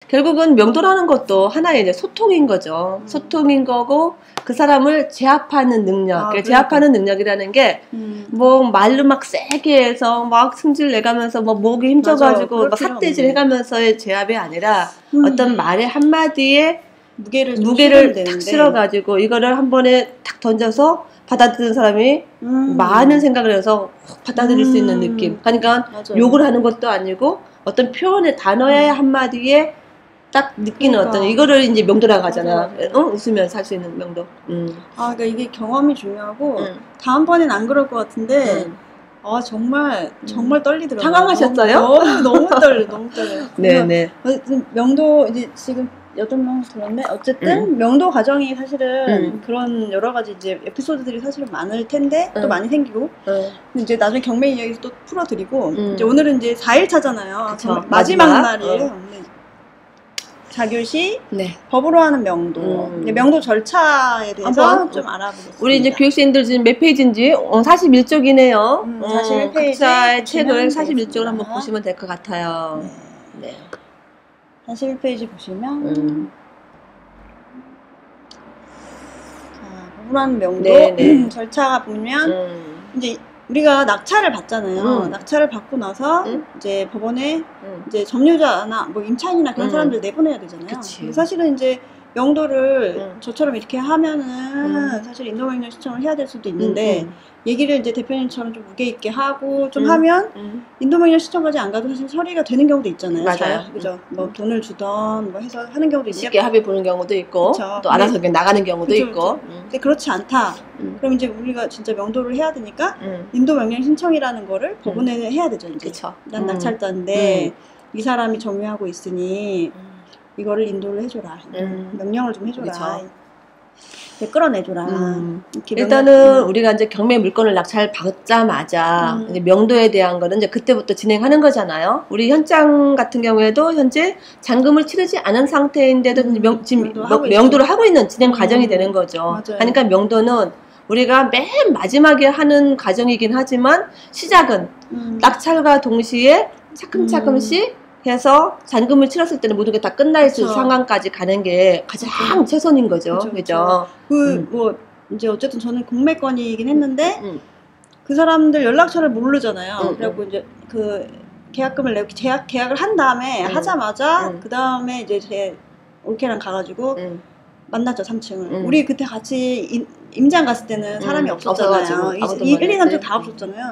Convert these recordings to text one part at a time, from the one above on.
결국은 명도라는 것도 하나의 이제 소통인 거죠. 소통인 거고 그 사람을 제압하는 능력. 그러니까 제압하는 능력이라는 게 뭐 말로 막 세게 해서 막 승질 내가면서 뭐 목이 힘줘가지고 막 삿대질 해가면서의 제압이 아니라 어떤 말의 한마디에 무게를 탁 실어가지고 이거를 한 번에 탁 던져서 받아들이는 사람이 많은 생각을 해서 받아들일 수 있는 느낌. 그러니까 욕을 하는 것도 아니고 어떤 표현의 단어의 한마디에 딱 느끼는 어떤 이거를 이제 명도라고 하잖아. 웃으면서 할 수 있는 명도. 그러니까 이게 경험이 중요하고 다음번엔 안 그럴 것 같은데 정말 떨리더라고요. 당황하셨어요? 너무 떨려. 네네. 명도 이제 지금 8명 들었네. 어쨌든 명도 과정이 사실은 그런 여러 가지 이제 에피소드들이 사실은 많을 텐데 또 많이 생기고 이제 나중에 경매 이야기도 또 풀어드리고 이제 오늘은 이제 4일차잖아요. 마지막 날이에요. 자교시 법으로 하는 명도 명도 절차에 대해서 좀 알아보겠습니다. 우리 이제 교육생들 지금 몇 페이지인지 41쪽이네요. 41페이지 각자의 책을 41쪽을 한번 보시면 될 것 같아요. 네. 41페이지 보시면 자, 법으로 하는 명도 절차가 보면 이제 우리가 낙찰을 받잖아요. 낙찰을 받고 나서 이제 법원에 이제 점유자나 뭐 임차인이나 그런 사람들 내보내야 되잖아요. 근데 사실은 이제 명도를 저처럼 이렇게 하면은 사실 인도명령 신청을 해야 될 수도 있는데 얘기를 이제 대표님처럼 좀 무게 있게 하고 좀 하면 인도명령 신청까지 안 가도 사실 처리가 되는 경우도 있잖아요. 맞아요. 그죠? 뭐 돈을 주던 뭐 해서 하는 경우도 있고 쉽게 합의 보는 경우도 있고 또 알아서 그냥 나가는 경우도 있고. 근데 그렇지 않다. 그럼 이제 우리가 진짜 명도를 해야 되니까 인도명령 신청이라는 거를 법원에 해야 되죠. 이제. 난 낙찰자인데 이 사람이 점유하고 있으니 이거를 인도를 해줘라. 명령을 좀 해줘라. 끌어내줘라. 일단은 우리가 이제 경매 물건을 낙찰 받자마자 이제 명도에 대한 거는 이제 그때부터 진행하는 거잖아요. 우리 현장 같은 경우에도 현재 잔금을 치르지 않은 상태인데도 지금 명도를 하고 있는 진행 과정이 되는 거죠. 맞아요. 그러니까 명도는 우리가 맨 마지막에 하는 과정이긴 하지만 시작은 낙찰과 동시에 차근차근씩 해서 잔금을 치렀을 때는 모든 게 다 끝나 있을 상황까지 가는 게 가장 최선인 거죠. 그죠? 뭐 이제 어쨌든 저는 공매권이긴 했는데 그 사람들 연락처를 모르잖아요. 그래갖고 이제 그 계약금을 내고 계약을 한 다음에 하자마자 그 다음에 이제 제 올케랑 가가지고 만났죠. 3층을. 우리 그때 같이 임장 갔을 때는 사람이 없었잖아요. 1, 2, 3층 다 없었잖아요.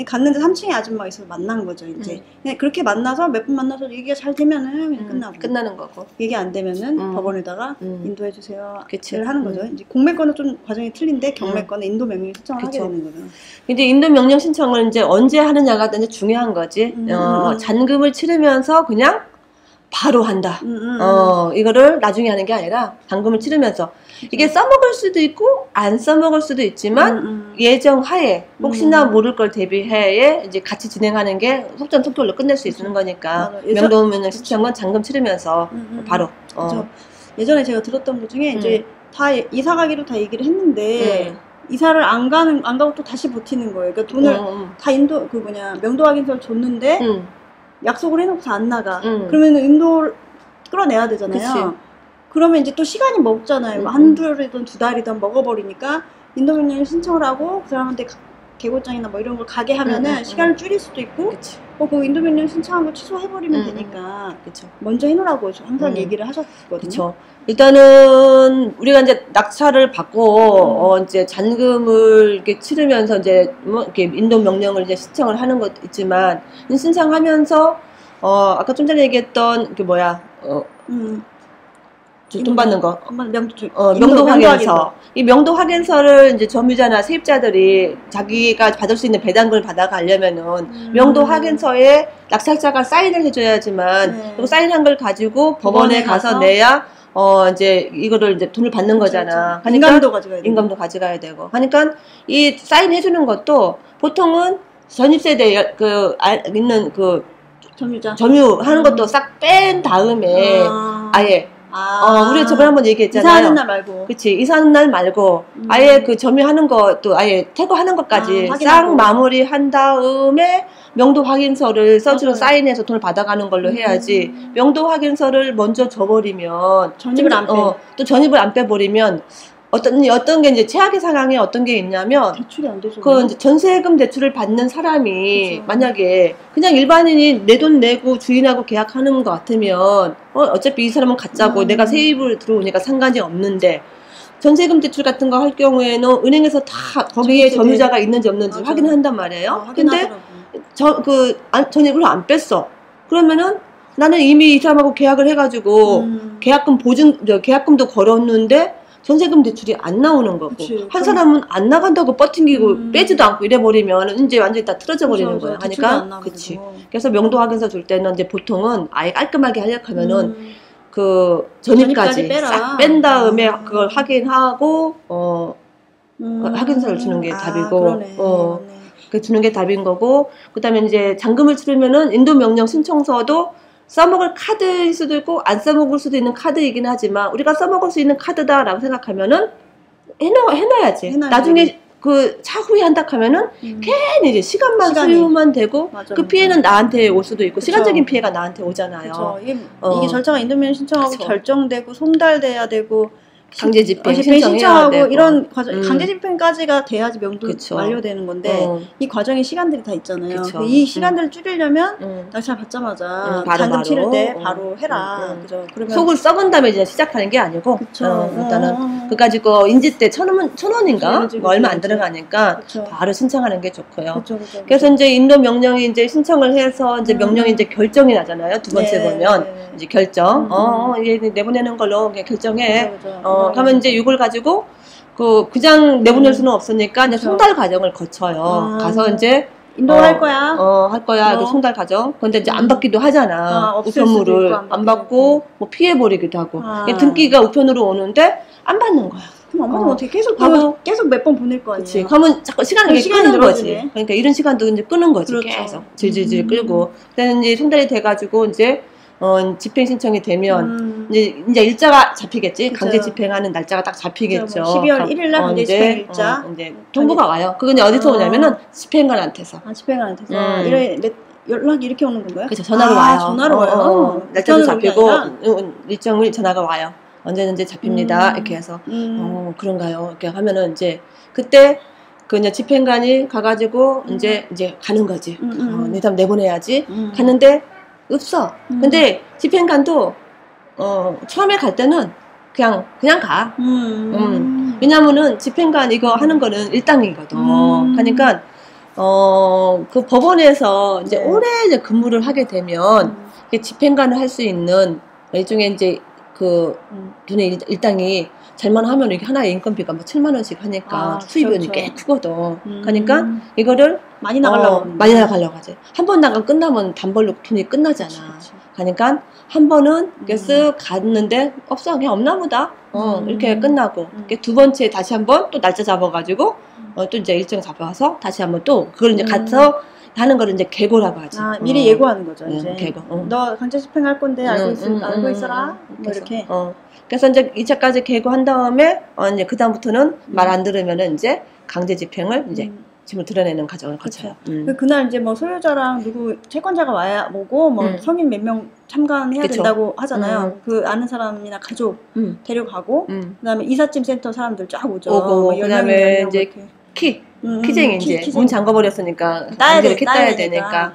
갔는데 3층에 아줌마가 있어서 만난 거죠, 이제. 그냥 그렇게 만나서 몇 분 만나서 얘기가 잘 되면은 그냥 끝나는 거고. 얘기 안 되면은 법원에다가 인도해주세요. 를 하는 거죠. 이제 공매권은 좀 과정이 틀린데 경매권은 인도 명령 신청을 하게 되는 거죠. 이제 인도 명령 신청을 이제 언제 하느냐가 이제 중요한 거지. 잔금을 치르면서 그냥 바로 한다. 이거를 나중에 하는 게 아니라 잔금을 치르면서 이게 써먹을 수도 있고 안 써먹을 수도 있지만 예정하에 혹시나 모를 걸 대비해 이제 같이 진행하는 게 속전속결로 끝낼 수 있는 거니까 명도명령 신청은 잔금 치르면서 바로. 예전에 제가 들었던 것 중에 이제 다 이사 가기로 다 얘기를 했는데 이사를 안 가고 또 다시 버티는 거예요. 그러니까 돈을 다 명도 확인서를 줬는데 약속을 해놓고서 안 나가. 그러면 인도를 끌어내야 되잖아요. 그러면 이제 또 시간이 먹잖아요. 한 달이든 2달이든 먹어버리니까 인도명령 신청을 하고 그 사람한테 개고장이나 뭐 이런 걸 가게 하면은 시간을 줄일 수도 있고 그 인도명령 신청한 거 취소해버리면 되니까 먼저 해놓으라고 항상 얘기를 하셨거든요. 일단은 우리가 이제 낙찰을 받고 이제 잔금을 이렇게 치르면서 이제 뭐 이렇게 인도명령을 이제 신청을 하는 것도 있지만 신청하면서 아까 좀 전에 얘기했던 그 뭐야 돈 받는 거. 명도 확인서. 이 명도 확인서를 이제 점유자나 세입자들이 자기가 받을 수 있는 배당금을 받아가려면은 명도 확인서에 낙찰자가 사인을 해줘야지만 그 사인한 걸 가지고 법원에 가서 내야 이제 이거를 이제 돈을 받는 거잖아. 그러니까 인감도 가져가야 되고. 그러니까 이 사인 해주는 것도 보통은 전입세대 점유하는 것도 싹 뺀 다음에 아예 우리가 저번에 한번 얘기했잖아요. 이사하는 날 말고. 그치. 이사하는 날 말고, 아예 그 점유하는 거, 또 아예 퇴거하는 것까지 싹 마무리 한 다음에 명도 확인서를 서류로 사인해서 돈을 받아가는 걸로 해야지, 명도 확인서를 먼저 줘버리면, 전입을 안 빼. 또 전입을 안 빼버리면, 어떤 게 이제 최악의 상황에 어떤 게 있냐면, 대출이 안 되죠. 그 이제 전세금 대출을 받는 사람이 그쵸. 만약에 그냥 일반인이 내 돈 내고 주인하고 계약하는 것 같으면, 어차피 이 사람은 가짜고 내가 세입을 들어오니까 상관이 없는데, 전세금 대출 같은 거 할 경우에는 은행에서 다 거기에 점유자가 있는지 없는지 확인을 한단 말이에요. 근데 전입을 안 뺐어. 그러면은 나는 이미 이 사람하고 계약을 해가지고 계약금도 걸었는데 전세금 대출이 안 나오는 거고, 그치. 한 사람은 안 나간다고 버팅기고 빼지도 않고 이래버리면 이제 완전히 다 틀어져 버리는 거야. 하니까 그치. 그래서 명도 확인서 줄 때는 이제 보통은 아예 깔끔하게 하려고 하면은 그 전입까지 싹 뺀 다음에 그걸 확인하고 확인서를 주는 게 답이고, 그러네. 그 주는 게 답인 거고, 그다음에 이제 잔금을 치르면은 인도 명령 신청서도 써먹을 카드일 수도 있고 안 써먹을 수도 있는 카드이긴 하지만, 우리가 써먹을 수 있는 카드다라고 생각하면은 해놔야지. 나중에 그 차후에 한다 하면은 괜히 이제 시간만 소요만 되고, 맞아, 그 피해는 나한테 올 수도 있고, 시간적인 피해가 나한테 오잖아요. 이게 절차가 인도면 신청하고 결정되고 송달돼야 되고, 강제 집행 신청하고 되고. 이런 과정, 강제 집행까지가 돼야지 명도 완료되는 건데 이 과정에 시간들이 다 있잖아요. 이 시간들을 줄이려면 낙찰 받자마자 잔금 치를 때 바로 해라. 그죠? 그러면 속을 썩은 다음에 이제 시작하는 게 아니고, 일단은 그까짓 거 인지 때 1,000원인가 뭐 얼마 안 들어가니까 바로 신청하는 게 좋고요. 그래서 이제 인도 명령이 이제 신청을 해서 이제 명령이 이제 결정이 나잖아요. 두 번째 보면 이제 결정. 얘 내보내는 걸로 결정해. 그러면 이제 이걸 가지고 그냥 내보낼 수는 없으니까 이제 송달 과정을 거쳐요. 가서 이제 인도를 할 거야. 할 거야. 그 송달 과정. 근데 이제 안 받기도 하잖아. 우편물을 안 받고 뭐 피해버리기도 하고. 등기가 우편으로 오는데 안 받는 거야. 그럼 안 받으면 어떻게 계속 몇 번 보낼 거 아니에요. 그치. 그러면 자꾸 시간을 끄는 거지. 그러니까 이런 시간도 이제 끄는 거지. 계속 질질질 끌고. 그다음에 이제 송달이 돼가지고 이제 집행 신청이 되면 이제 일자가 잡히겠지. 그쵸. 강제 집행하는 날짜가 딱 잡히겠죠. 뭐 12월 1일 날 강제 집행 일자. 이제 통보가 와요. 그건 이제 어디서 오냐면은 집행관한테서. 집행관한테서. 연락이 이렇게 오는 건가요? 그렇죠. 전화로 와요. 전화로 와요. 날짜도 잡히고 일정일 전화가 와요. 언제든지 잡힙니다. 이렇게 해서 그런가요? 이렇게 하면은 이제 그때 그 이제 집행관이 가가지고 이제 가는 거지. 이 사람 내보내야지. 갔는데 없어. 근데 집행관도 처음에 갈 때는 그냥 가. 왜냐면은 집행관 이거 하는 거는 일당이거든. 그러니까 그 법원에서 이제 오래 이제 근무를 하게 되면 집행관을 할 수 있는 일종의 이제 그 돈의 일당이 잘만 하면 이게 하나의 인건비가 뭐 7만 원씩 하니까 수입원이 꽤 크거든. 그러니까 이거를 많이 나가려고 하지. 한 번 나가 끝나면 단벌로 돈이 끝나잖아. 그러니까 한 번은 쓱 갔는데 없어, 그냥 없나 보다. 이렇게 끝나고 두 번째 다시 한번 또 날짜 잡아가지고 또 이제 일정 잡아서 다시 한번 또 그걸 이제 가서 하는 거를 이제 계고라고 하지. 미리 예고하는 거죠. 이제 계고. 너 강제 집행할 건데 알고 있어라. 뭐 이렇게. 그래서 이제 2차까지 계고한 다음에 이제 그 다음부터는 말 안 들으면은 이제 강제 집행을 이제 짐을 드러내는 과정을 거쳐요. 그날 이제 뭐 소유자랑 누구 채권자가 와야 오고 뭐 성인 몇 명 참관해야 된다고 하잖아요. 그 아는 사람이나 가족 데려가고 그다음에 이삿짐 센터 사람들 쫙 오죠. 오고 그다음에 이제 키쟁이 이제 문 잠궈버렸으니까 따야 되니까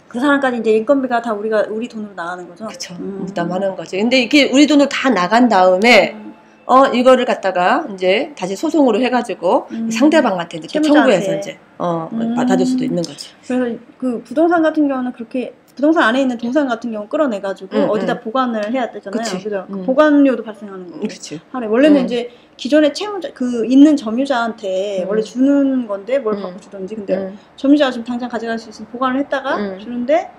그 사람까지 이제 인건비가 다 우리 돈으로 나가는 거죠. 그렇죠. 부담하는 거죠. 근데 이게 우리 돈으로 다 나간 다음에 이거를 갖다가 이제 다시 소송으로 해가지고 상대방한테 이제 청구해서 이제 받아줄 수도 있는 거지. 그래서 그 부동산 같은 경우는 그렇게 부동산 안에 있는 동산 같은 경우 끌어내가지고 어디다 보관을 해야 되잖아요. 그죠? 보관료도 발생하는 거고. 그렇지. 원래는 이제 기존의 채무자 있는 점유자한테 원래 주는 건데 뭘 받고 주던지, 근데 점유자가 지금 당장 가져갈 수 있으면 보관을 했다가 주는데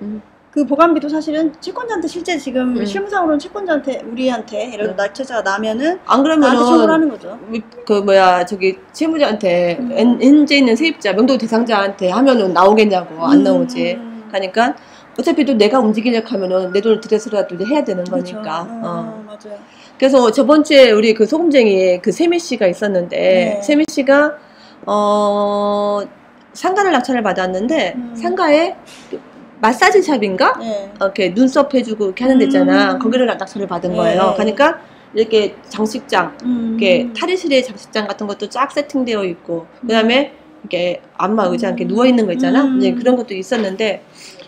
그 보관비도 사실은 채권자한테 실제 지금 실무상으로는 채권자한테 우리한테 예를 들어 낙찰자가 나면은 안 그러면은 나한테 청구를 하는 거죠. 그 채무자한테 현재 있는 세입자 명도 대상자한테 하면은 나오겠냐고. 안 나오지. 그러니까 어차피 또 내가 움직이려고 하면은 내 돈을 들여서라도 해야 되는 거니까. 맞아요. 그래서 저번 주에 우리 그 소금쟁이에 그 세미 씨가 있었는데, 네. 세미 씨가, 상가를 낙찰을 받았는데, 상가에 마사지 샵인가? 네. 이렇게 눈썹 해주고 이렇게 하는 데 있잖아. 거기를 낙찰을 받은 거예요. 그러니까, 이렇게 장식장, 이렇게 탈의실에 장식장 같은 것도 쫙 세팅되어 있고, 그 다음에 이렇게 안마 의자 이렇게 누워있는 거 있잖아. 이제 그런 것도 있었는데,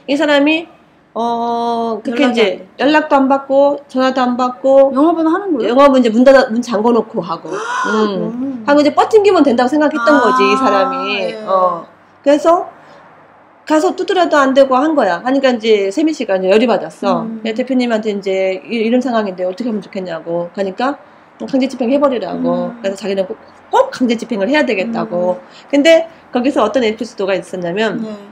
이 사람이 그렇게 이제 연락도 안 받고 전화도 안 받고 영업은 하는 거예요? 영업은 이제 문 잠궈 놓고 하고 하고 이제 버팅기면 된다고 생각했던 거지 이 사람이. 네. 그래서 가서 두드려도 안 되고 한 거야. 하니까 이제 세미 씨가 이제 열이 받았어. 대표님한테 이제 이런 상황인데 어떻게 하면 좋겠냐고. 그러니까 강제 집행 해버리라고. 그래서 자기는 꼭 강제 집행을 해야 되겠다고. 근데 거기서 어떤 에피소드가 있었냐면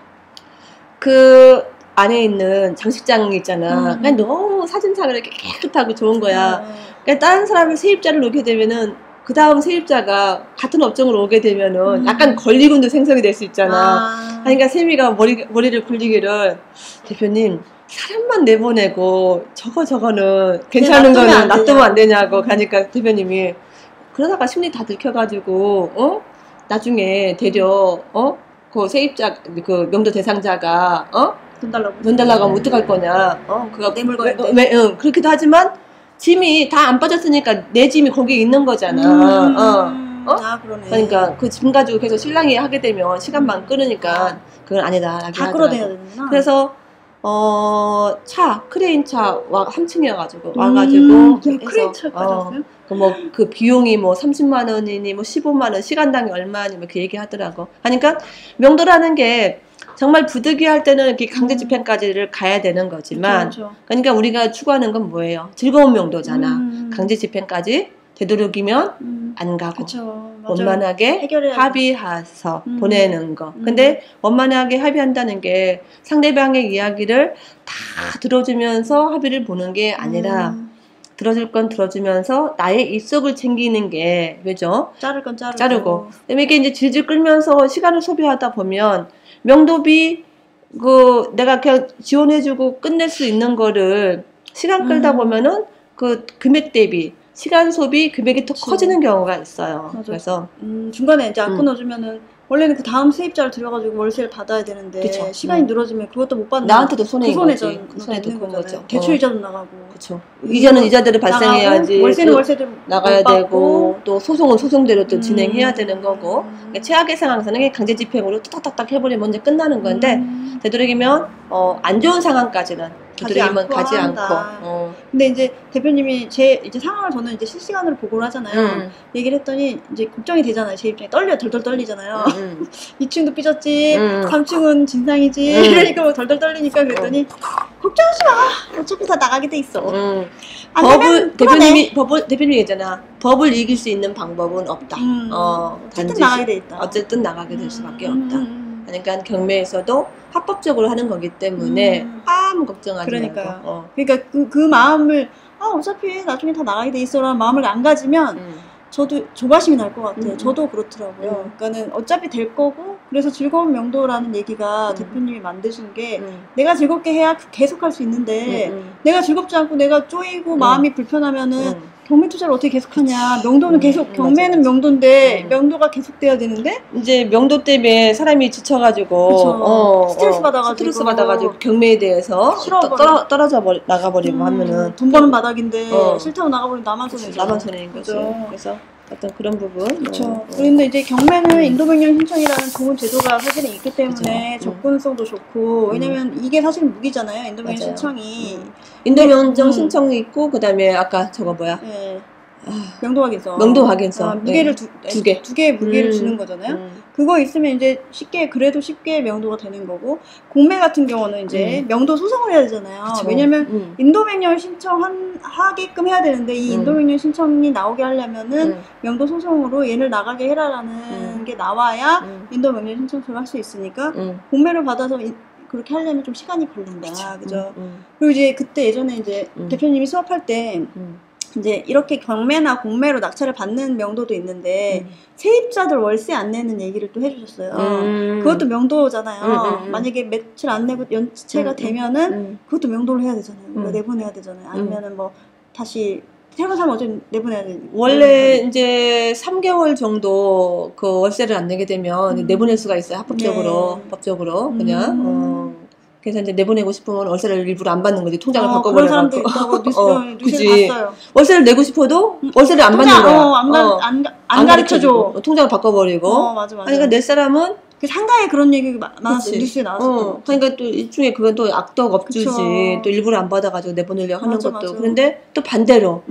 그 안에 있는 장식장 있잖아. 그냥 너무 사진상을 이렇게 깨끗하고 좋은 거야. 그러니까 다른 사람이 세입자를 오게 되면은 그 다음 세입자가 같은 업종으로 오게 되면은 약간 권리금도 생성이 될 수 있잖아. 그러니까 세미가 머리를 굴리기를 대표님 사람만 내보내고 저거는 괜찮은 거는 놔두면 안 되냐고. 가니까 대표님이 그러다가 심리 다 들켜가지고 나중에 되려 그 세입자 그 명도 대상자가 돈 달라고 하면 어떡할 거냐. 그거 내 물건인데. 그렇기도 하지만 짐이 다 안 빠졌으니까 내 짐이 거기에 있는 거잖아. 그러네. 그러니까 그 짐 가지고 계속 신랑이 하게 되면 시간만 끌으니까 그건 아니다. 다 끌어내야 되는구나. 그래서 크레인 차 함층이어가지고 와가지고 크레인 차까지 왔어요? 그 비용이 뭐 30만 원이니 뭐 15만 원 시간당이 얼마니 뭐 그 얘기하더라고. 그러니까 명도라는 게 정말 부득이할 때는 이렇게 강제 집행까지를 가야 되는 거지만, 그렇죠. 그러니까 우리가 추구하는 건 뭐예요? 즐거운 명도잖아. 강제 집행까지 되도록이면 안 가고 그쵸, 원만하게 합의해서 보내는 거. 근데 원만하게 합의한다는 게 상대방의 이야기를 다 들어주면서 합의를 보는 게 아니라 들어줄 건 들어주면서 나의 입속을 챙기는 게, 그죠? 자를 건 자르고. 그다음에 이게 이제 질질 끌면서 시간을 소비하다 보면 명도비 내가 그냥 지원해주고 끝낼 수 있는 거를 시간 끌다 보면은 그 금액 대비 시간 소비 금액이 더 커지는 경우가 있어요. 맞아. 그래서 중간에 이제 안 끊어주면은 원래는 그 다음 세입자를 들여가지고 월세를 받아야 되는데 그쵸. 시간이 늘어지면 그것도 못 받는 나한테도 손해인 거지. 손해도 큰 거죠. 대출 이자도 나가고. 그렇죠. 이자는 이자대로 발생해야지. 월세는 월세대로 나가야 되고 또 소송은 소송대로 또 진행해야 되는 거고. 그러니까 최악의 상황에서는 강제 집행으로 탁탁탁 해버리면 이제 끝나는 건데 되도록이면 안 좋은 상황까지는 되도록이면 가지 않고. 근데 이제 대표님이 이제 상황을 저는 이제 실시간으로 보고를 하잖아요. 얘기를 했더니 이제 걱정이 되잖아요. 제 입장에 덜덜 떨리잖아요. 2층도 삐졌지, 3층은 진상이지. 그러니까 뭐 덜덜 떨리니까 그랬더니 걱정하지 마. 어차피 다 나가게 돼 있어. 대표님이 얘기했잖아. 법을 이길 수 있는 방법은 없다. 어쨌든 나가게 돼 있다. 어쨌든 나가게 될 수밖에 없다. 그러니까 경매에서도 합법적으로 하는 거기 때문에 아무 걱정하지 말고. 그러니까 그 마음을 어차피 나중에 다 나가게 돼 있어라는 마음을 안 가지면 저도 조바심이 날 것 같아요. 저도 그렇더라고요. 그러니까는 어차피 될 거고, 그래서 즐거운 명도라는 얘기가 대표님이 만드신 게 내가 즐겁게 해야 계속 할 수 있는데 내가 즐겁지 않고 내가 쪼이고 마음이 불편하면은 경매 투자를 어떻게 계속하냐. 명도는 계속, 경매는 명도인데 명도가 계속돼야 되는데 이제 명도 때문에 사람이 지쳐가지고 스트레스 받아가지고 경매에 대해서 떨어져 나가버리고 하면은 돈 버는 바닥인데 싫다고 나가버리면 나만 손해죠. 나만 손해인 거죠. 그래서 어떤 그런 부분. 그렇죠. 그런데 이제 경매는 인도명령 신청이라는 좋은 제도가 사실은 있기 때문에 접근성도 좋고, 왜냐면 이게 사실은 무기잖아요. 인도명령 신청이. 인도명령 신청이 있고, 그 다음에 아까 저거 뭐야? 명도 확인서. 무게를 두 개의 무게를 주는 거잖아요. 그거 있으면 이제 그래도 쉽게 명도가 되는 거고, 공매 같은 경우는 이제 명도 소송을 해야 되잖아요. 그쵸. 왜냐면 인도명령 신청하게끔 해야 되는데, 이 인도명령 신청이 나오게 하려면은 명도 소송으로 얘를 나가게 해라라는 게 나와야 인도명령 신청서를 할 수 있으니까, 공매를 받아서 그렇게 하려면 좀 시간이 걸린다. 그죠? 그리고 이제 그때 예전에 이제 대표님이 수업할 때 이제 이렇게 경매나 공매로 낙찰을 받는 명도도 있는데 세입자들 월세 안 내는 얘기를 또 해주셨어요. 그것도 명도잖아요. 만약에 매출 안 내고 연체가 되면은 그것도 명도를 해야 되잖아요. 내보내야 되잖아요. 아니면은 뭐 다시 새로 사면 어차피 내보내야 되니까. 원래 이제 3개월 정도 그 월세를 안 내게 되면 내보낼 수가 있어요. 합법적으로, 네. 법적으로 그냥. 그래서 이제 내보내고 싶으면 월세를 일부러 안 받는 거지. 통장을 바꿔버려서. 그런 사람도 있다고 뉴스를 봤어요. 월세를 내고 싶어도 월세를 안 받는 거야. 안 가르쳐줘. 통장을 바꿔버리고. 맞아. 그러니까 낼 사람은 그 상가에 그런 얘기가 많았어요. 뉴스에 나왔었던 그러니까 또 일종의 그건 또 악덕 업주지. 그쵸. 또 일부러 안 받아가지고 내보내려고 하는 것도. 맞아. 그런데 또 반대로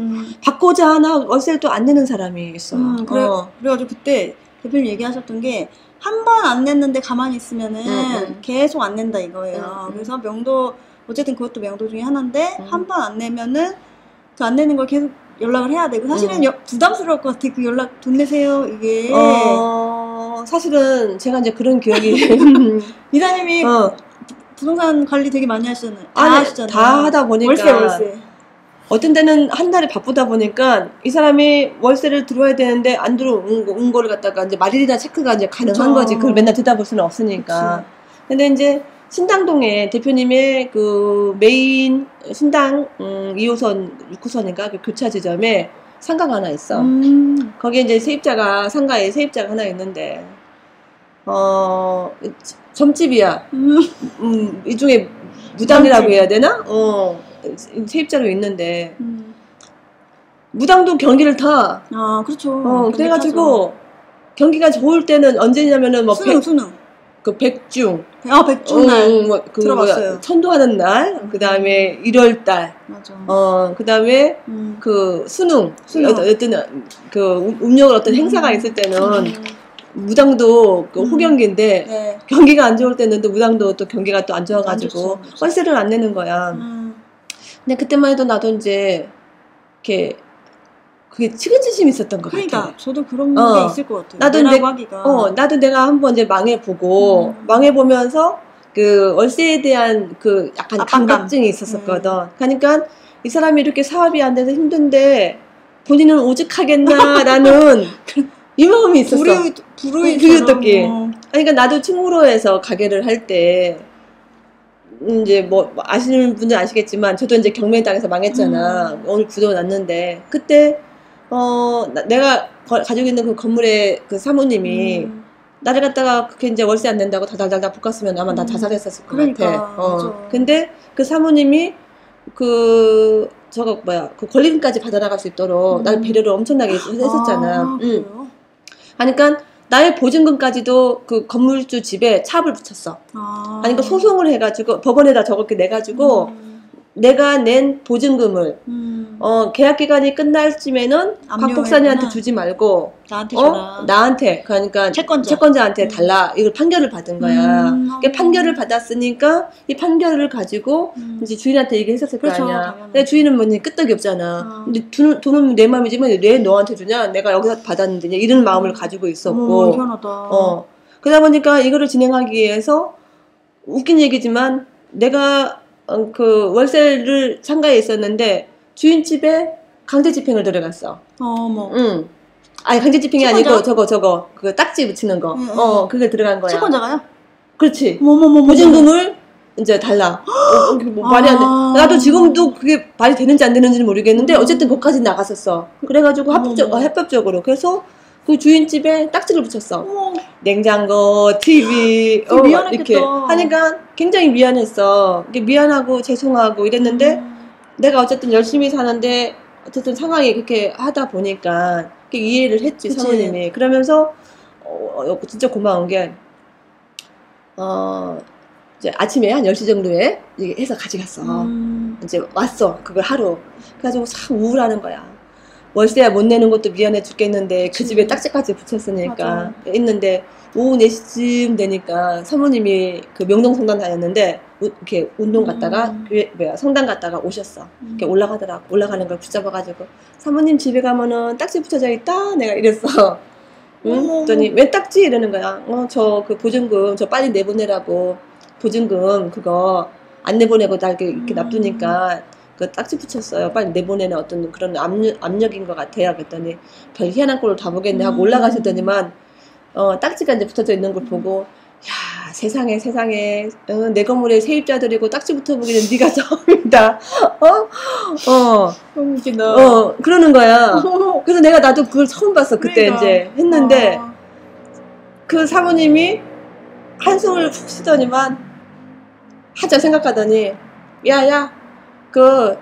받고자 하나 월세를 또 안 내는 사람이 있어. 그래가지고 그때 대표님 얘기하셨던 게 한 번 안 냈는데 가만히 있으면은 계속 안 낸다 이거예요. 그래서 명도 어쨌든 그것도 명도 중에 하나인데 한 번 안 내면은 그 안 내는 걸 계속 연락을 해야 되고 사실은 부담스러울 것 같아. 그 연락 돈 내세요 이게. 사실은 제가 이제 그런 기억이 이사님이 부동산 관리 되게 많이 하시잖아요. 하시잖아요. 다 하다 보니까 월세. 어떤 때는 한 달에 바쁘다 보니까 이 사람이 월세를 들어와야 되는데 안 들어온 거를 갖다가 이제 말일이나 체크가 이제 가능한 거지. 그걸 맨날 듣다 볼 수는 없으니까. 그쵸. 근데 이제 신당동에 대표님의 그 메인 신당 2호선 6호선인가 그 교차 지점에 상가가 하나 있어. 거기에 이제 상가에 세입자가 하나 있는데 점집이야. 이 중에 무당이라고 해야 되나? 세입자로 있는데 무당도 경기를 타. 그렇죠. 그래가지고 경기가 좋을 때는 언제냐면은 뭐 수능. 그 백중. 백중 날. 들어봤어요. 천도하는 날. 그 다음에 1월달. 맞아. 그 다음에 그 수능. 어떤 그 음력을 어떤 행사가 있을 때는 무당도 그 호경기인데 네. 경기가 안 좋을 때는 또 무당도 또 경기가 또 안 좋아가지고 월세를 안 내는 거야. 근데 그때만 해도 나도 이제 이렇게 그게 측은지심이 있었던 것 같아. 저도 그런 게 있을 것 같아요. 나도 내가 한번 이제 망해보고 망해보면서 그 월세에 대한 그 약간 강박증이 있었었거든. 그러니까 이 사람이 이렇게 사업이 안 돼서 힘든데 본인은 오죽하겠나라는 이 마음이 있었어. 불우이웃돕기. 그러니까 나도 충무로에서 가게를 할 때 이제 뭐 아시는 분들 아시겠지만 저도 이제 경매당해서 망했잖아. 오늘 구도 났는데 그때 내가 가지고 있는 그 건물의 그 사모님이 나를 갖다가 그렇게 이제 월세 안 낸다고 다달달달 볶았으면 아마 나 자살했었을 것 같아. 맞아. 근데 그 사모님이 그 권리금까지 받아나갈 수 있도록 나를 배려를 엄청나게 했었잖아. 그러니까 나의 보증금까지도 그 건물주 집에 차압을 붙였어. 그러니까 소송을 해가지고 법원에다 저렇게 내가지고 내가 낸 보증금을 계약 기간이 끝날 쯤에는 박복사님한테 주지 말고 나한테 줘라. 나한테 그러니까 채권자한테 달라. 이걸 판결을 받은 거야. 그러니까 판결을 받았으니까 이 판결을 가지고 이제 주인한테 얘기했었을 거 아니야. 근데 주인은 뭐니 끄떡이 없잖아. 근데 돈은 내 마음이지만 왜 너한테 주냐? 내가 여기서 받았는데 이런 마음을 가지고 있었고. 희한하다. 그러다 보니까 이거를 진행하기 위해서 웃긴 얘기지만 내가 그 월세를 상가에 있었는데 주인 집에 강제 집행을 들어갔어. 아니 강제 집행이 아니고 저거 그 딱지 붙이는 거. 그게 들어간 거야. 채권자가요? 그렇지. 보증금을 이제 달라. 말이 안 돼. 나도 지금도 그게 말이 되는지 안 되는지는 모르겠는데 어쨌든 거기까지 나갔었어. 그래가지고 합법적으로. 그래서 그 주인집에 딱지를 붙였어. 냉장고, TV, 이렇게 하니까 굉장히 미안했어. 미안하고 죄송하고 이랬는데 내가 어쨌든 열심히 사는데 어쨌든 상황이 그렇게 하다 보니까 이해를 했지. 그치. 사모님이. 그러면서 진짜 고마운 게 이제 아침에 한 10시 정도에 해서 가져갔어. 이제 왔어. 그걸 하루. 그래가지고 참 우울하는 거야. 월세야 못 내는 것도 미안해 죽겠는데 그 집에 딱지까지 붙였으니까. 맞아. 있는데 오후 4시쯤 되니까 사모님이 그 명동성당 다녔는데 이렇게 운동 갔다가 성당 갔다가 오셨어. 이렇게 올라가는 걸 붙잡아가지고 사모님 집에 가면은 딱지 붙여져 있다. 내가 이랬어. 그랬더니 왜 딱지? 이러는 거야. 저 그 보증금 저 빨리 내보내라고 보증금 그거 안 내보내고 나 이렇게 놔두니까 그 딱지 붙였어요. 빨리 내보내는 어떤 그런 압력인 것 같아요. 그랬더니 별 희한한 꼴을 다 보겠네 하고 올라가시더니만 딱지가 이제 붙어져 있는 걸 보고 야 세상에 내 건물에 세입자들이고 딱지 붙어보기는 네가 처음이다. 너무 웃기다. 그러는 거야. 그래서 나도 그걸 처음 봤어. 그때 그러니까. 이제 했는데 그 사모님이 한숨을 푹 쉬더니만 하자 생각하더니 야야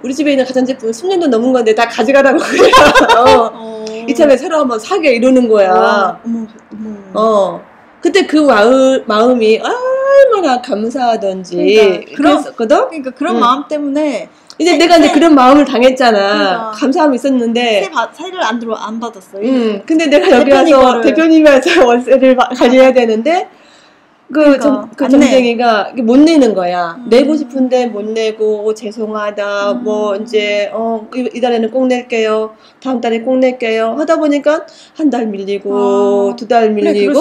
우리 집에 있는 가전제품 10년도 넘은 건데 다 가져가라고 그래. 이참에 새로 한번 사게 이러는 거야. 그때 그 마음이 얼마나 감사하던지 그랬었거든. 그러니까 그런 마음 때문에 이제 내가 이제 그런 마음을 당했잖아. 그러니까. 감사함이 있었는데 세를 안 받았어. 근데 내가 여기 와서 대표님한테 월세를 관리해야 되는데 그 점쟁이가 못 내는 거야. 내고 싶은데 못 내고 죄송하다. 뭐 이제 이달에는 꼭 낼게요. 다음 달에 꼭 낼게요. 하다 보니까 한 달 밀리고 2달 밀리고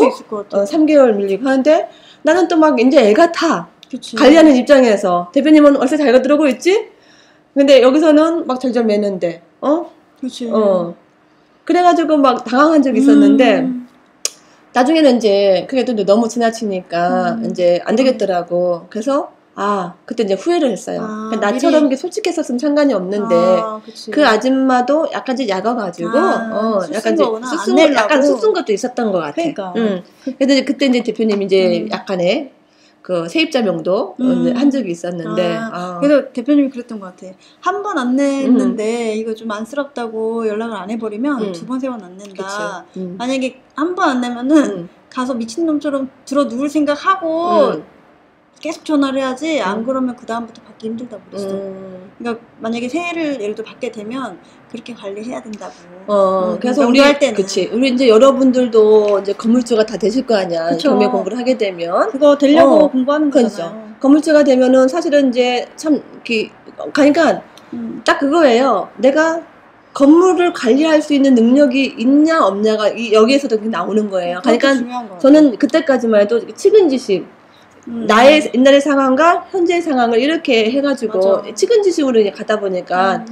3개월 밀리고 하는데 나는 또 막 이제 애가 타. 그치. 관리하는 입장에서 대표님은 월세 잘 들어오고 있지? 근데 여기서는 막 절절 매는데 그치. 그래가지고 막 당황한 적이 있었는데 나중에는 이제 그게 또 너무 지나치니까 이제 안 되겠더라고. 그래서 그때 이제 후회를 했어요. 나처럼 게 솔직했었으면 상관이 없는데 그 아줌마도 약간 좀 약아가지고 약간 약간 쑥순 것도 있었던 것 같아. 그러니까. 그래서 그때 이제 대표님이 이제 약간의 그 세입자 명도 한 적이 있었는데 그래서 대표님이 그랬던 것 같아. 한 번 안 냈는데 이거 좀 안쓰럽다고 연락을 안 해버리면 2번, 3번 안 낸다. 만약에 한 번 안 내면은 가서 미친놈처럼 들어 누울 생각하고 계속 전화를 해야지. 안 그러면 그 다음부터 받기 힘들다고 그랬어. 그러니까 만약에 세를 예를 들어 받게 되면 그렇게 관리해야 된다고. 그래서 우리 할 때는 우리 이제 여러분들도 이제 건물주가 다 되실 거 아니야. 그쵸. 경매 공부를 하게 되면 그거 되려고 공부하는 거잖아요. 건물주가 되면은 사실은 이제 참 그러니까 딱 그거예요. 내가 건물을 관리할 수 있는 능력이 있냐 없냐가 여기에서도 나오는 거예요. 그러니까 저는 그때까지만 해도 측은지식 나의 옛날의 상황과 현재의 상황을 이렇게 해가지고 측은지식으로 이제 가다 보니까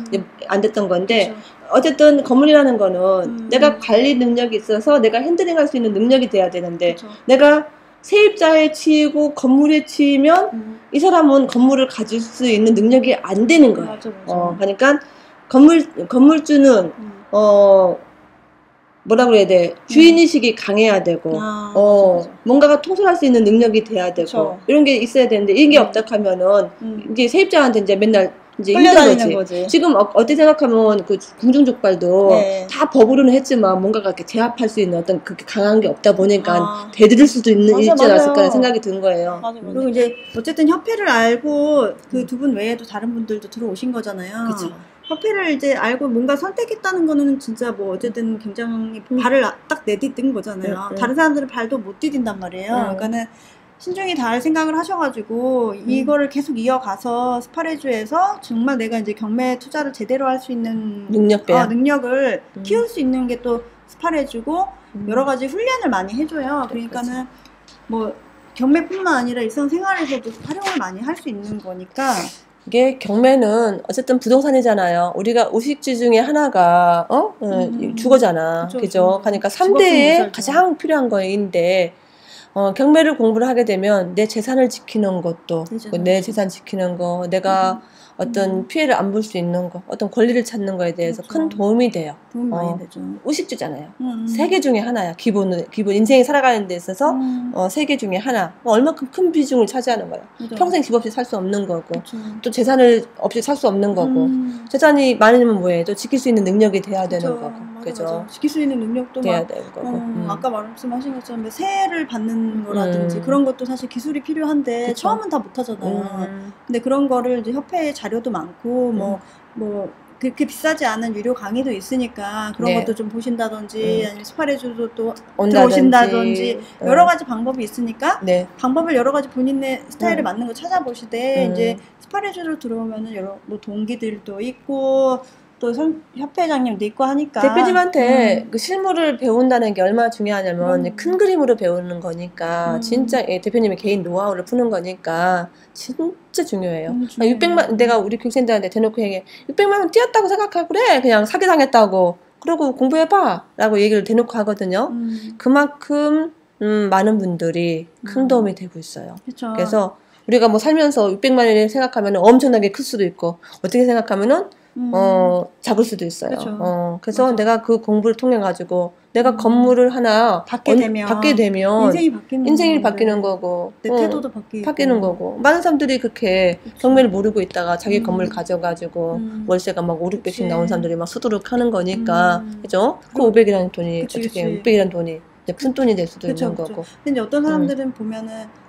안 됐던 건데 어쨌든 건물이라는 거는 내가 관리 능력이 있어서 내가 핸들링할 수 있는 능력이 돼야 되는데 내가 세입자에 치이고 건물에 치이면 이 사람은 건물을 가질 수 있는 능력이 안 되는 거예요. 그러니까 건물주는 뭐라 그래야 돼? 주인의식이 강해야 되고, 뭔가가 통솔할 수 있는 능력이 돼야 되고, 이런 게 있어야 되는데, 이게 없다 하면은, 이제 세입자한테 이제 맨날 이제 힘든 거지. 지금 어떻게 생각하면 그 궁중족발도 다 법으로는 했지만 뭔가가 이렇게 제압할 수 있는 어떤 그렇게 강한 게 없다 보니까 대들을 수도 있지 않았을까 생각이 든 거예요. 그리고 이제 어쨌든 협회를 알고 그 두 분 외에도 다른 분들도 들어오신 거잖아요. 그쵸. 협회를 이제 알고 뭔가 선택했다는 거는 진짜 뭐 어쨌든 굉장히 발을 딱 내딛은 거잖아요. 다른 사람들은 발도 못 디딘단 말이에요. 그러니까는 신중히 다 할 생각을 하셔가지고 이거를 계속 이어가서 스파레주에서 정말 내가 이제 경매 투자를 제대로 할 수 있는 능력을 키울 수 있는 게 또 스파레주고 여러 가지 훈련을 많이 해줘요. 그러니까는 뭐 경매뿐만 아니라 일상생활에서도 활용을 많이 할 수 있는 거니까. 이게 경매는 어쨌든 부동산이잖아요. 우리가 우식지 중에 하나가 주거잖아. 그죠? 그러니까 3대에 가장 필요한 거인데 경매를 공부를 하게 되면 내 재산을 지키는 것도 내 재산 지키는 거 내가 어떤 피해를 안 볼 수 있는 거 어떤 권리를 찾는 거에 대해서 큰 도움이 돼요. 도움이 많이 되죠. 우식주잖아요. 세 개 중에 하나야. 기본 인생이 살아가는 데 있어서 세 개 중에 하나. 얼마큼 큰 비중을 차지하는 거예요. 평생 집 없이 살 수 없는 거고 또 재산을 없이 살 수 없는 거고 재산이 많으면 뭐해? 또 지킬 수 있는 능력이 돼야 되는 거고. 그죠? 지킬 수 있는 능력도 돼야 되는 거고. 아까 말씀하신 것처럼 세를 받는 거라든지 그런 것도 사실 기술이 필요한데 그쵸? 처음은 다 못하잖아요. 근데 그런 거를 이제 협회에 자료도 많고 뭐 그렇게 비싸지 않은 유료 강의도 있으니까 그런 것도 좀 보신다든지 아니면 스파레주도 또 들어오신다든지 여러 가지 방법이 있으니까 방법을 여러 가지 본인의 스타일에 맞는 거 찾아보시되 이제 스파레주로 들어오면은 여러 뭐 동기들도 있고 또 협회장님도 있고 하니까 대표님한테 그 실무를 배운다는 게 얼마나 중요하냐면 큰 그림으로 배우는 거니까 진짜 대표님의 개인 노하우를 푸는 거니까 진짜 중요해요. 600만 내가 우리 교육생들한테 대놓고 얘기해 600만 원 뛰었다고 생각하고 그래 그냥 사기당했다고 그러고 공부해봐 라고 얘기를 대놓고 하거든요. 그만큼 많은 분들이 큰 도움이 되고 있어요. 그쵸. 그래서 우리가 뭐 살면서 600만 원을 생각하면 엄청나게 클 수도 있고 어떻게 생각하면은 작을 수도 있어요. 그래서 맞아. 내가 그 공부를 통해 가지고 내가 건물을 하나 받게 되면 인생이 바뀌는 거고 내 태도도 바뀌는 거고 많은 사람들이 그렇게 경매를 모르고 있다가 자기 건물 가져가지고 월세가 막 5, 600씩 나온 사람들이 막 수두룩 하는 거니까 그죠? 그 500이라는 돈이 어떻게 600이라는 돈이 큰 돈이 될 수도 있는 거고. 근데 어떤 사람들은 보면은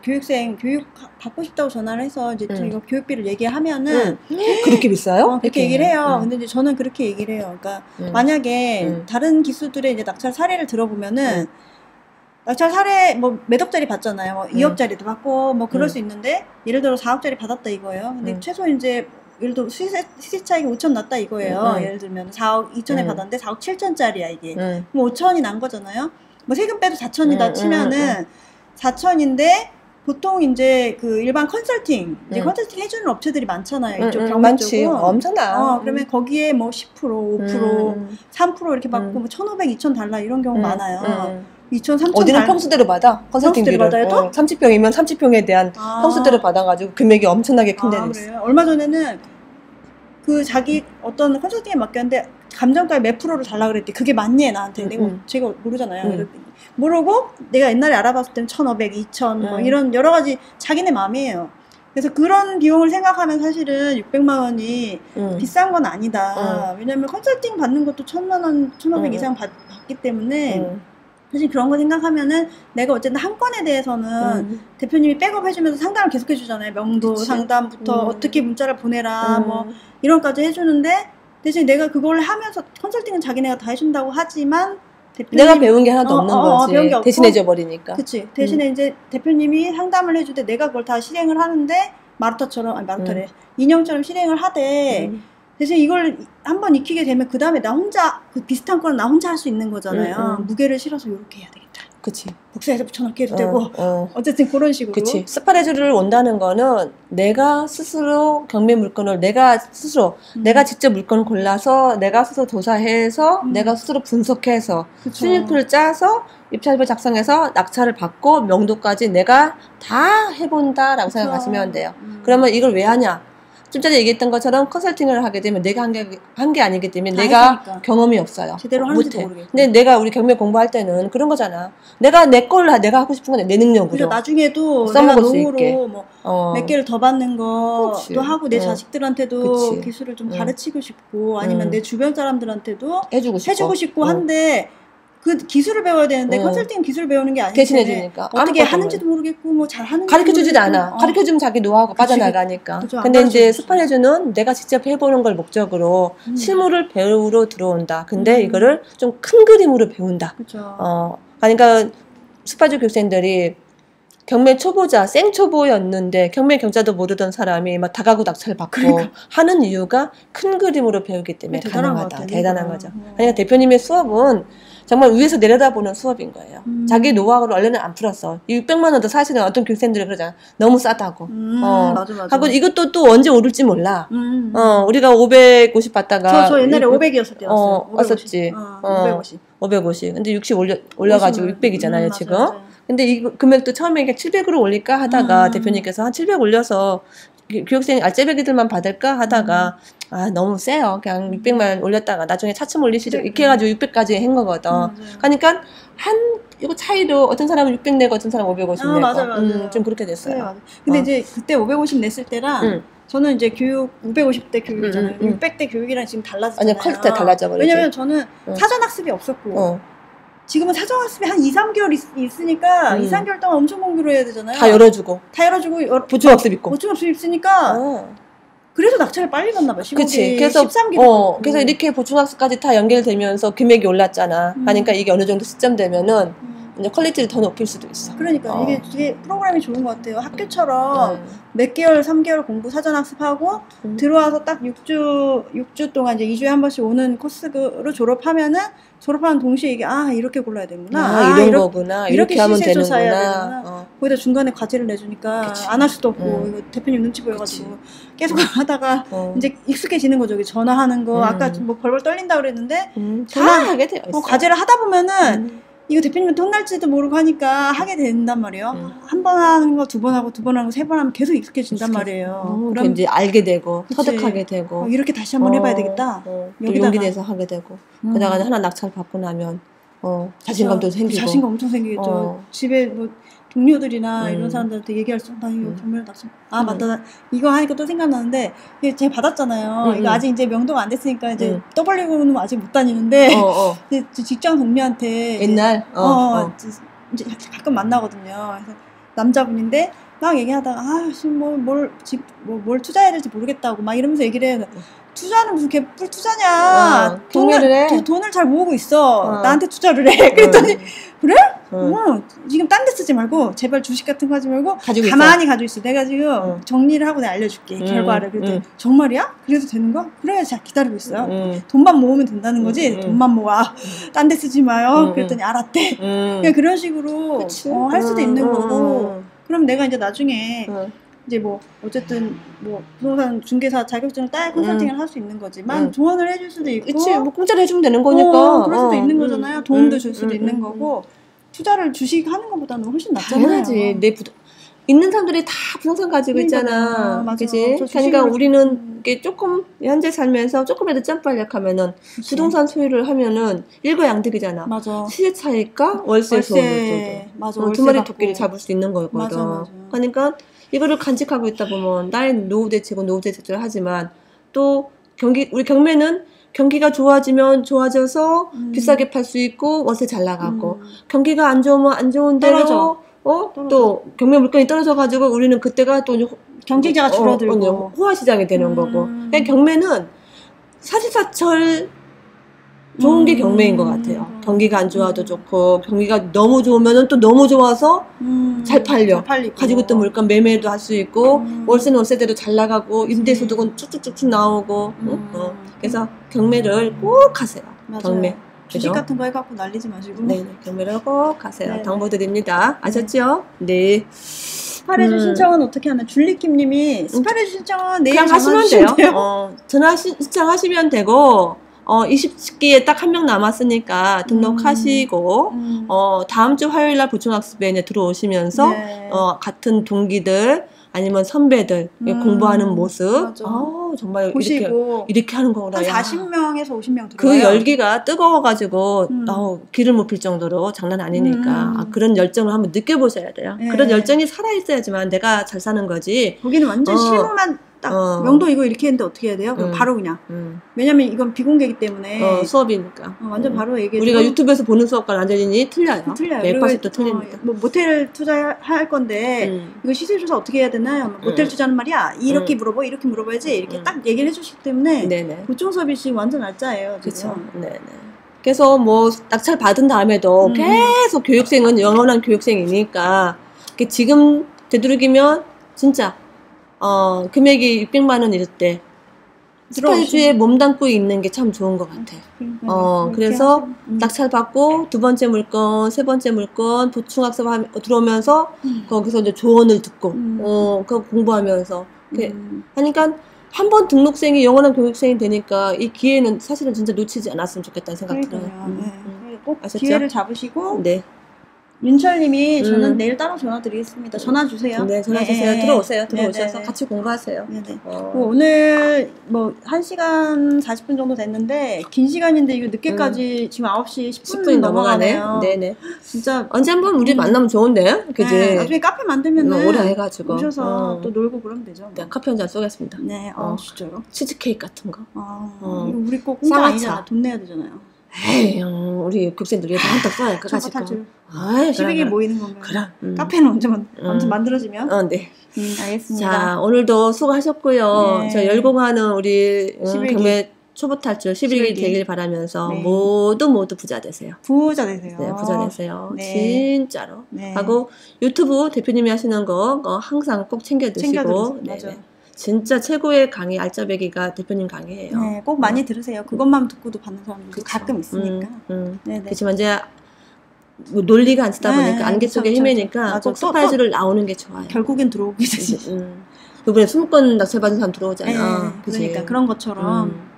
교육생 교육 받고 싶다고 전화를 해서 이제 이거 교육비를 얘기하면은 그렇게 비싸요? 그렇게 얘기를 해요. 근데 이제 저는 그렇게 얘기를 해요. 그러니까 만약에 다른 기수들의 이제 낙찰 사례를 들어보면은 낙찰 사례 뭐 몇 억짜리 받잖아요. 뭐 2억짜리도 받고 뭐 그럴 수 있는데 예를 들어 4억짜리 받았다 이거예요. 근데 최소 이제 예를 들어 시세 차익이 5천 났다 이거예요. 예를 들면 4억 2천에 받았는데 4억 7천짜리야 이게. 그럼 5천이 난 거잖아요. 뭐 세금 빼도 4천이다 치면은 4천인데 보통 이제 그 일반 컨설팅, 이제 컨설팅 해주는 업체들이 많잖아요. 이쪽 경매 쪽은. 엄청나. 그러면 거기에 뭐 10%, 5%, 3% 이렇게 받고 뭐 1,500, 2,000 이런 경우 많아요. 2,000, 3,000 어디는 평수대로 받아. 컨설팅비를. 받아요 또? 30평이면 30평에 대한 평수대로 받아가지고 금액이 엄청나게 큰 데는 있어. 그래요? 얼마 전에는 그 자기 어떤 컨설팅에 맡겼는데 감정가에 몇 프로를 달라 그랬대. 그게 맞니 나한테. 내가 제가 모르잖아요. 모르고 내가 옛날에 알아봤을 때는 1,500, 2,000 뭐 이런 여러 가지 자기네 마음이에요. 그래서 그런 비용을 생각하면 사실은 600만 원이 비싼 건 아니다. 왜냐면 컨설팅 받는 것도 1,000만 원, 1,500 이상 받기 때문에 사실 그런 거 생각하면은 내가 어쨌든 한 건에 대해서는 대표님이 백업 해주면서 상담을 계속 해주잖아요. 명도 그치? 상담부터 어떻게 문자를 보내라 뭐 이런 것까지 해주는데 대신 내가 그걸 하면서 컨설팅은 자기네가 다 해준다고 하지만 대표님, 내가 배운 게 하나도 없는 거지. 배운 게 없고, 대신해줘 버리니까. 그치. 대신에 이제 대표님이 상담을 해줄 때 내가 그걸 다 실행을 하는데 마루타래. 인형처럼 실행을 하되 대신 이걸 한번 익히게 되면 그 다음에 나 혼자 그 비슷한 거는 나 혼자 할 수 있는 거잖아요. 무게를 실어서 이렇게 해야 되겠다. 그치. 복사해서 붙여넣기 해도 되고 어쨌든 그런 식으로. 그치. 스파레즈를 온다는 거는 내가 스스로 경매 물건을 내가 직접 물건을 골라서 내가 스스로 조사해서 내가 스스로 분석해서 순위표를 짜서 입찰표 작성해서 낙찰을 받고 명도까지 내가 다 해본다라고 생각하시면 돼요. 그러면 이걸 왜 하냐? 좀 전에 얘기했던 것처럼 컨설팅을 하게 되면 내가 한 게 아니기 때문에 내가 했으니까. 경험이 없어요. 제대로 하는지도 모르겠고. 근데 내가 우리 경매 공부할 때는 그런 거잖아. 내가 내 하고 싶은 건 내 능력으로. 그죠. 나중에도 내가 노후로 뭐 몇 개를 더 받는 것도 하고 내 자식들한테도 기술을 좀 가르치고 싶고 아니면 내 주변 사람들한테도 해주고 싶고 한데 그 기술을 배워야 되는데 컨설팅 기술을 배우는 게 아니기 대신해 주니까 어떻게 하는지도 모르겠고 뭐 잘 하는지 가르쳐주지도 않아. 가르쳐주면 자기 노하우가 빠져나가니까. 근데 이제 스파레즈는 내가 직접 해보는 걸 목적으로 실무를 배우러 들어온다. 근데 이거를 좀 큰 그림으로 배운다. 그러니까 스파레즈 교육생들이 경매 초보자, 생초보였는데 경매 경자도 모르던 사람이 막 다가구 낙찰 받고 하는 이유가 큰 그림으로 배우기 때문에 가능하다. 대단한 거죠. 그러니까 대표님의 수업은 정말 위에서 내려다보는 수업인 거예요. 자기 노하우를 원래는 안 풀었어. 600만 원도 사실은 어떤 교육생들이 그러잖아. 너무 싸다고. 맞아. 하고 이것도 또 언제 오를지 몰라. 우리가 550 받다가. 저 옛날에 500이었을 때였어요. 왔었지. 550. 550. 근데 60 올려가지고 600이잖아요, 지금. 맞아. 근데 이 금액도 처음에 700으로 올릴까 하다가 대표님께서 한 700 올려서 교육생 알짜배기들만 받을까 하다가 너무 세요. 그냥 600만 올렸다가 나중에 차츰 올리시죠. 이렇게 해가지고 600까지 한 거거든. 그러니까 이거 차이로 어떤 사람은 600 내고 어떤 사람은 550 내고. 맞아. 좀 그렇게 됐어요. 근데 이제 그때 550 냈을 때랑 저는 이제 교육 550대 교육이잖아요. 600대 교육이랑 지금 달라졌잖아요. 아니, 퀄리티가 달라져 버리지. 왜냐면 저는 사전학습이 없었고 지금은 사전학습이 한 2, 3개월 있으니까 2, 3개월 동안 엄청 공부를 해야 되잖아요. 다 열어주고 보충학습 있고 보충학습 있으니까 그래서 낙찰을 빨리 갔나 봐요. 그치. 그래서 13기 그래서 이렇게 보충학습까지 다 연결되면서 금액이 올랐잖아. 그러니까 이게 어느 정도 시점 되면은 이제 퀄리티를 더 높일 수도 있어. 그러니까 이게 되게 프로그램이 좋은 것 같아요. 학교처럼 몇 개월, 3개월 공부 사전 학습하고 들어와서 딱 6주 동안 이제 2주에 한 번씩 오는 코스로 졸업하는 동시에 이게 이렇게 골라야 되는구나. 이런 거구나. 이렇게 하면 되는구나. 거기다 중간에 과제를 내주니까 안 할 수도 없고 이거 대표님 눈치 보여가지고 계속 하다가 이제 익숙해지는 거죠. 전화하는 거 아까 뭐 벌벌 떨린다 그랬는데 전화하게 되어 있어. 과제를 하다 보면은 이거 대표님한테 혼날지도 모르고 하니까 하게 된단 말이에요. 한 번 하는 거, 두 번 하고, 두 번 하고, 세 번 하면 계속 익숙해진단 말이에요. 그럼 이제 알게 되고, 터득하게 되고. 이렇게 다시 한번 해봐야 되겠다. 여기다가 용기 내서 하게 되고. 그러다가 하나 낙찰 받고 나면, 자신감도 생기고. 자신감 엄청 생기겠죠. 집에 뭐, 동료들이나 이런 사람들한테 얘기할 수, 나 이거 정말 낙찰. 맞다. 나 이거 하니까 또 생각나는데, 제가 받았잖아요. 이거 아직 이제 명도가 안 됐으니까 이제 떠벌리고는 아직 못 다니는데, 이제 직장 동료한테. 옛날? 이제 가끔 만나거든요. 그래서 남자분인데, 막 얘기하다가, 뭘 투자해야 될지 모르겠다고 막 이러면서 얘기를 해요. 투자는 무슨 개뿔 투자냐. 돈을 잘 모으고 있어. 나한테 투자를 해. 그랬더니, 그래? 지금 딴 데 쓰지 말고, 제발 주식 같은 거 하지 말고, 가만히 가지고 있어. 내가 지금 정리를 하고 내가 알려줄게. 결과를. 그랬더니, 정말이야? 그래도 되는 거? 그래, 자, 기다리고 있어요. 돈만 모으면 된다는 거지? 돈만 모아. 딴 데 쓰지 마요. 그랬더니, 알았대. 그냥 그런 식으로 할 수도 있는 거고, 그럼 내가 이제 나중에, 이제 뭐 어쨌든 뭐 부동산 중개사 자격증을 따야 컨설팅을 할 수 있는 거지만 조언을 해줄 수도 있고, 그치, 뭐 공짜로 해주면 되는 거니까. 그럴 수도 있는 거잖아요. 도움도 줄 수도 있는 거고, 투자를 주식 하는 것보다는 훨씬 낫잖아요. 당연하지. 있는 사람들이 다 부동산 가지고 있잖아. 그치? 그러니까 우리는 이게 조금 현재 살면서 조금이라도 짬빨약하면은 부동산 소유를 하면은 일거양득이잖아. 맞아. 시세 차익과 월세 소득. 맞아. 두 마리 토끼를 잡을 수 있는 거거든. 맞아. 그러니까 이거를 간직하고 있다 보면 나의 노후 대책은 노후 대책을 하지만 또 우리 경매는 경기가 좋아지면 좋아져서 비싸게 팔 수 있고 월세 잘 나가고 경기가 안 좋으면 안 좋은 대로 또 경매 물건이 떨어져가지고 우리는 그때가 또 경쟁자가 줄어들고 호화 시장이 되는 거고. 그러니까 경매는 사시사철 좋은 게 경매인 것 같아요. 경기가 안 좋아도 좋고 경기가 너무 좋으면 또 너무 좋아서 잘 팔려. 가지고 있던 물건 매매도 할 수 있고 월세는 월세대로 잘 나가고 임대소득은 쭉쭉쭉쭉 나오고. 그래서 경매를 꼭 하세요. 맞아요. 경매. 주식 같은 거 해갖고 날리지 마시고. 네, 경매를 꼭 하세요. 네네. 당부드립니다. 아셨죠? 네. 스파레주 신청은 어떻게 하나? 줄리킴님이 스파레주 신청은 내일 그냥 하시면 돼요. 전화 신청하시면 되고 20기에 딱 한 명 남았으니까 등록하시고 다음 주 화요일 날 보충학습에 들어오시면서 같은 동기들 아니면 선배들 공부하는 모습 정말 보시고 이렇게 하는 거구나. 한 40명에서 50명 들어와요. 그 열기가 뜨거워가지고 기를 못 필 정도로 장난 아니니까 그런 열정을 한번 느껴보셔야 돼요. 그런 열정이 살아있어야지만 내가 잘 사는 거지. 거기는 완전 실무만 딱 명도 이거 이렇게 했는데 어떻게 해야 돼요? 바로 그냥. 왜냐면 이건 비공개이기 때문에 수업이니까. 완전 바로 얘기해. 우리가 유튜브에서 보는 수업과 완전히 틀려요. 180도 틀립니다. 뭐 모텔 투자할 건데 이거 시세 조사 어떻게 해야 되나요? 모텔 투자는 말이야. 이렇게 이렇게 물어봐야지. 이렇게 딱 얘기를 해주시기 때문에 보충 서비스 완전 알짜예요. 그렇죠. 네네. 그래서 뭐 낙찰 받은 다음에도 계속 교육생은 영원한 교육생이니까 지금 되도록이면 진짜 금액이 600만 원일 때 스파레주에 몸담고 있는 게 참 좋은 것 같아. 그래서 낙찰 받고 두 번째 물건, 세 번째 물건 보충학습 들어오면서 거기서 이제 조언을 듣고 그거 공부하면서 하니까 한 번 등록생이 영원한 교육생이 되니까 이 기회는 사실은 진짜 놓치지 않았으면 좋겠다는 생각 들어요. 꼭 기회를 잡으시고. 네. 윤철님이 저는 내일 따로 전화 드리겠습니다. 전화 주세요. 네, 전화 주세요. 들어오세요. 들어오셔서 같이 공부하세요. 네네. 오늘 뭐 1시간 40분 정도 됐는데 긴 시간인데 이거 늦게까지 지금 9시 10분 넘어가네요. 네네. 진짜 언제 한번 우리 만나면 좋은데, 그지? 네, 나중에 카페 만들면은 오라 해가지고 오셔서 또 놀고 그러면 되죠. 네, 커피 한 잔 쏘겠습니다. 네, 진짜요? 치즈케이크 같은 거. 우리 꼭 공짜 아니잖아. 돈 내야 되잖아요. 에이, 우리 교육생들이 한턱 쏴야 그가지고. 아이, 1000에 모이는 건가요? 그럼. 카페는 아무튼 만들어지면. 네. 알겠습니다. 자, 오늘도 수고하셨고요. 저 열공하는 우리 경매 초보 탈출 11일 되길 바라면서 네. 모두 부자 되세요. 부자 되세요. 네, 부자 되세요. 네. 진짜로. 네. 하고 유튜브 대표님이 하시는 거 항상 꼭 챙겨 드시고. 네. 맞아. 진짜 최고의 강의 알짜배기가 대표님 강의예요. 네, 꼭 많이 들으세요. 그것만 듣고도 받는 사람들도 그쵸. 가끔 있으니까. 그렇지만 이제 뭐 논리가 안 쓰다 보니까 안개 속에 헤매니까 꼭 스파이즈를 나오는 게 좋아요. 결국엔 들어오게 되지. 이번에 숨권 낙찰받은 사람 들어오잖아. 그러니까 그런 것처럼.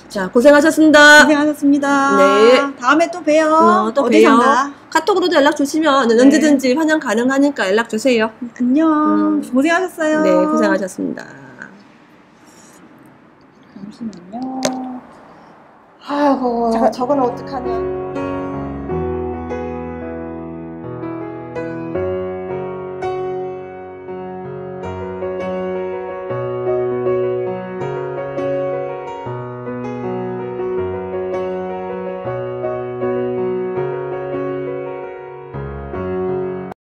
자, 고생하셨습니다. 고생하셨습니다. 네. 다음에 또 봬요. 또 봬요. 카톡으로도 연락 주시면 언제든지 환영 가능하니까 연락 주세요. 안녕. 고생하셨어요. 네, 고생하셨습니다. 잠시만요. 아이고, 저거는 어떡하냐.